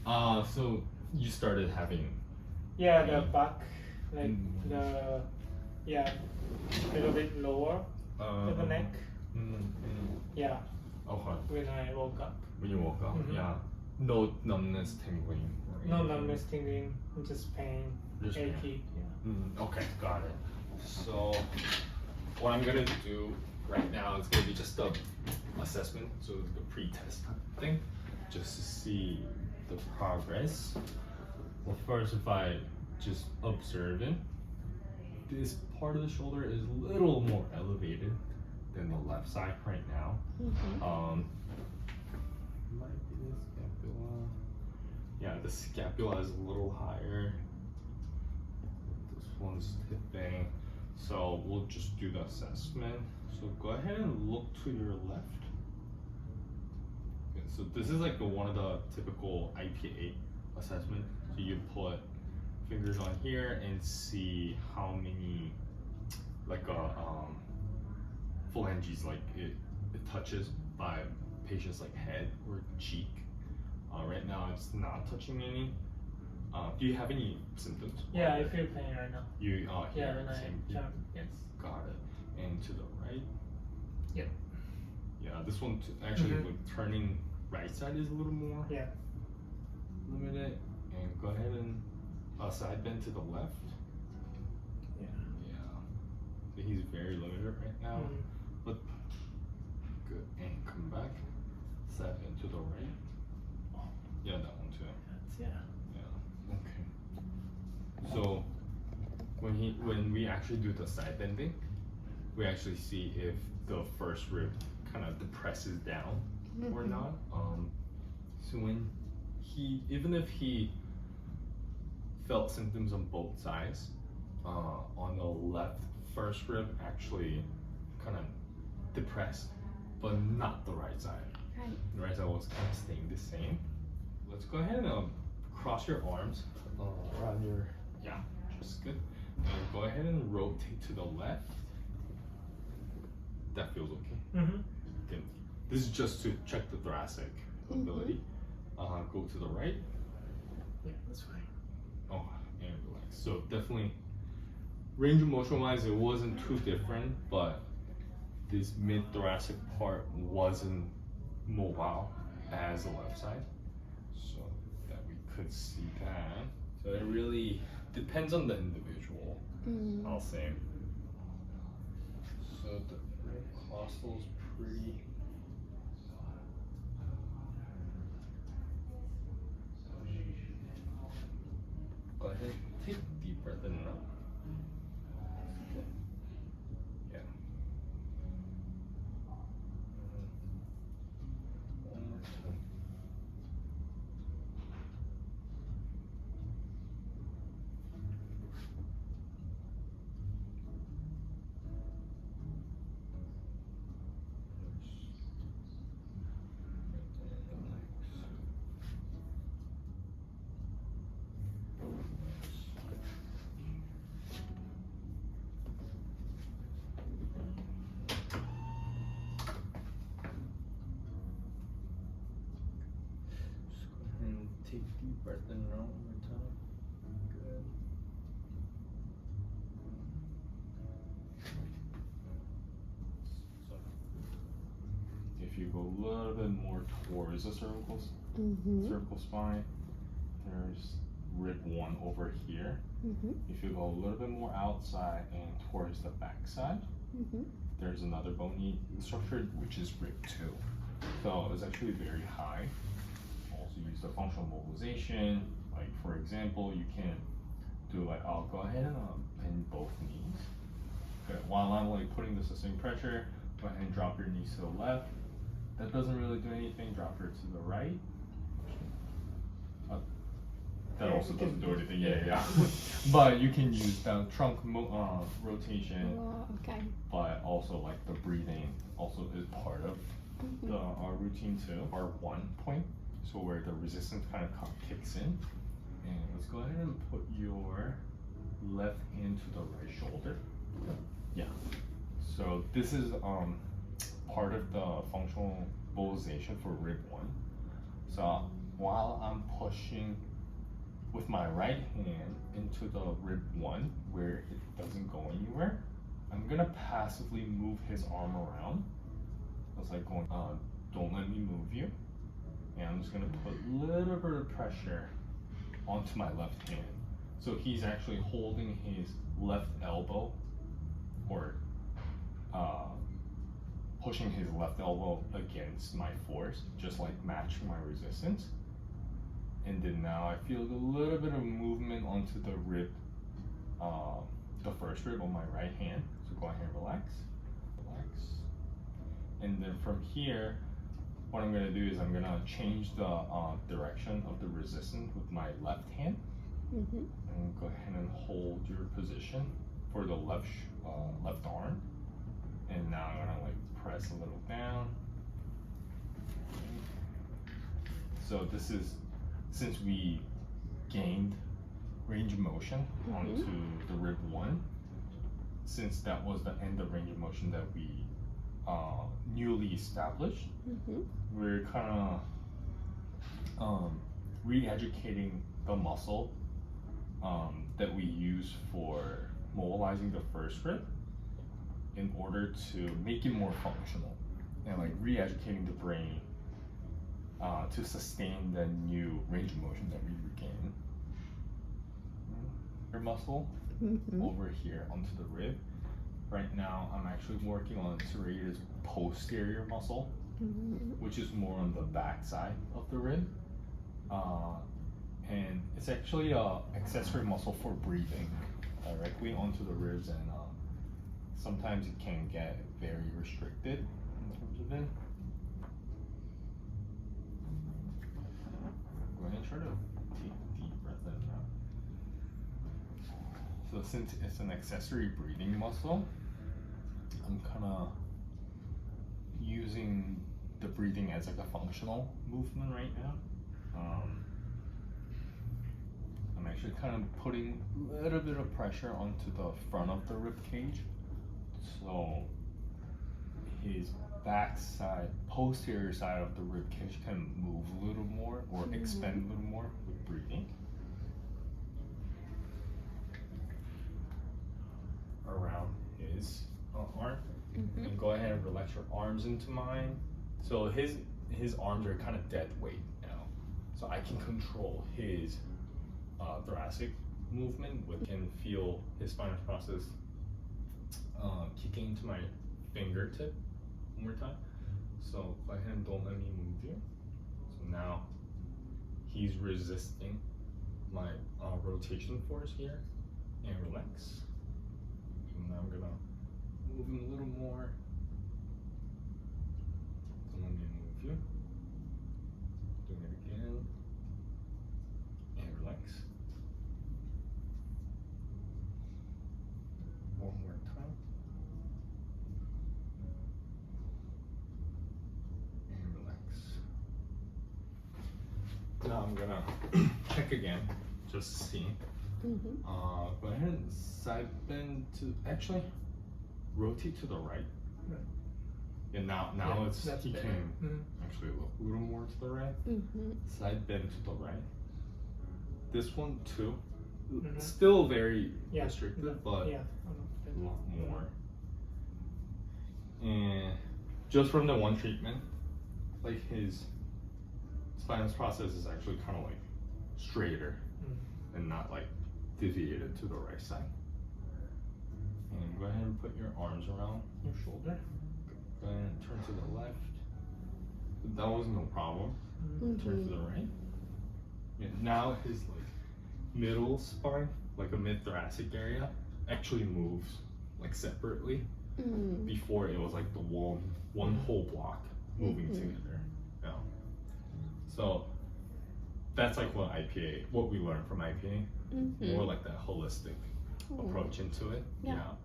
So you started having. Yeah, the back, like Mm. the, yeah, a little bit lower to the neck. Yeah, Okay. when I woke up. When you woke up, Mhm. yeah. No numbness, tingling. or No anything? numbness, tingling, just pain, Just pain. achy. Yeah. Okay, got it. So what I'm gonna do right now is gonna be just the assessment, so the pre-test thing, just to see the progress. Well, first, if I just observe it, this part of the shoulder is a little more elevated than the left side right now. Might be the scapula. Yeah, the scapula is a little higher. This one's tipping. So we'll just do the assessment. So go ahead and look to your left. Okay, so this is like one of the typical IPA assessment. So you put fingers on here and see how many like phalanges like it touches by patient's like head or cheek. Right now it's not touching any. Do you have any symptoms? Yeah, I feel pain right now. You Yeah, when I same. jump. Yes. Got it. And to the right. Yep. Yeah, this one actually Mhm. like turning right side is a little more Yeah. limited. And go ahead and side bend to the left. Yeah. Yeah. So he's very limited right now. Mhm. But good. And come back. Side bend to the right. Yeah, that one too. That's, yeah. Yeah. Okay. So when we actually do the side bending, we actually see if the first rib kind of depresses down or not. So when even if he felt symptoms on both sides, on the left first rib actually kind of depressed, but not the right side. Right. The right side was kind of staying the same. Let's go ahead and cross your arms around your, yeah, just good. And go ahead and rotate to the left. That feels okay. Mm-hmm. Good. This is just to check the thoracic mobility. Go to the right. Yeah, that's fine. Oh, and relax. So definitely, range of motion wise, it wasn't too different, but this mid-thoracic part wasn't mobile as the left side. So that we could see that. So it really depends on the individual, I'll say. So the costal is pretty. Go ahead, take a deep breath in and out. Okay. Yeah. One more time. And take a deep breath in and out one more time. Good. So, if you go a little bit more towards the cervical spine, there's rib 1 over here. If you go a little bit more outside and towards the back side, there's another bony structure which is rib 2. So it's actually very high. Also use the functional mobilization. Like for example, you can do like, I'll go ahead and bend both knees. Okay, while I'm like putting the sustained pressure, go ahead and drop your knees to the left. That doesn't really do anything. Drop her to the right. That also doesn't do anything. Yeah. But you can use the trunk rotation. Oh, okay. But also like the breathing also is part of the routine too. Our 1 point, so where the resistance kind of kicks in. And let's go ahead and put your left hand to the right shoulder. Yeah. So this is part of the functional mobilization for rib 1. So while I'm pushing with my right hand into the rib 1 where it doesn't go anywhere, I'm gonna passively move his arm around. It's like going, don't let me move you. And I'm just gonna put a little bit of pressure onto my left hand. So he's actually holding his left elbow, or pushing his left elbow against my force, just like matching my resistance. And then now I feel a little bit of movement onto the rib, the first rib on my right hand. So go ahead and relax. And then from here, what I'm gonna do is I'm gonna change the direction of the resistance with my left hand. And go ahead and hold your position for the left arm. And now I'm gonna like press a little down. So this is, since we gained range of motion onto the rib 1, since that was the end of range of motion that we newly established, we're kind of re-educating the muscle that we use for mobilizing the first rib in order to make it more functional, and like re-educating the brain to sustain the new range of motion that we regain. Your muscle over here onto the rib. Right now, I'm actually working on serratus posterior muscle, which is more on the back side of the rib. And it's actually an accessory muscle for breathing directly onto the ribs, and sometimes it can get very restricted in terms of it. Go ahead and try to take a deep breath in now. So since it's an accessory breathing muscle, I'm kind of using the breathing as like a functional movement right now. I'm actually kind of putting a little bit of pressure onto the front of the rib cage, so his back side, posterior side of the rib cage can move a little more or expand a little more with breathing. Around his arm, and go ahead and relax your arms into mine. So his arms are kind of dead weight now, so I can control his thoracic movement. We can feel his spinal process kicking into my fingertip one more time. So go ahead and don't let me move you. So now he's resisting my rotation force here, and relax. Now I'm gonna move him a little more. So let me move you. Doing it again. And relax. One more time. And relax. Now I'm gonna check again, just to see. Go ahead and side bend to, actually rotate to the right. And now it's, he can actually look a little more to the right. Side bend to the right. This one too. Still very restricted, but a lot more. And just from the one treatment, like his spinous process is actually kind of like straighter and not like deviated to the right side. And go ahead and put your arms around your shoulder. Go ahead and turn to the left. That was no problem. Turn to the right. And now his like middle spine, like a mid-thoracic area, actually moves like separately. Before it was like the one whole block moving together. Yeah. So that's like what we learned from IPA. More like that holistic approach into it. Yeah.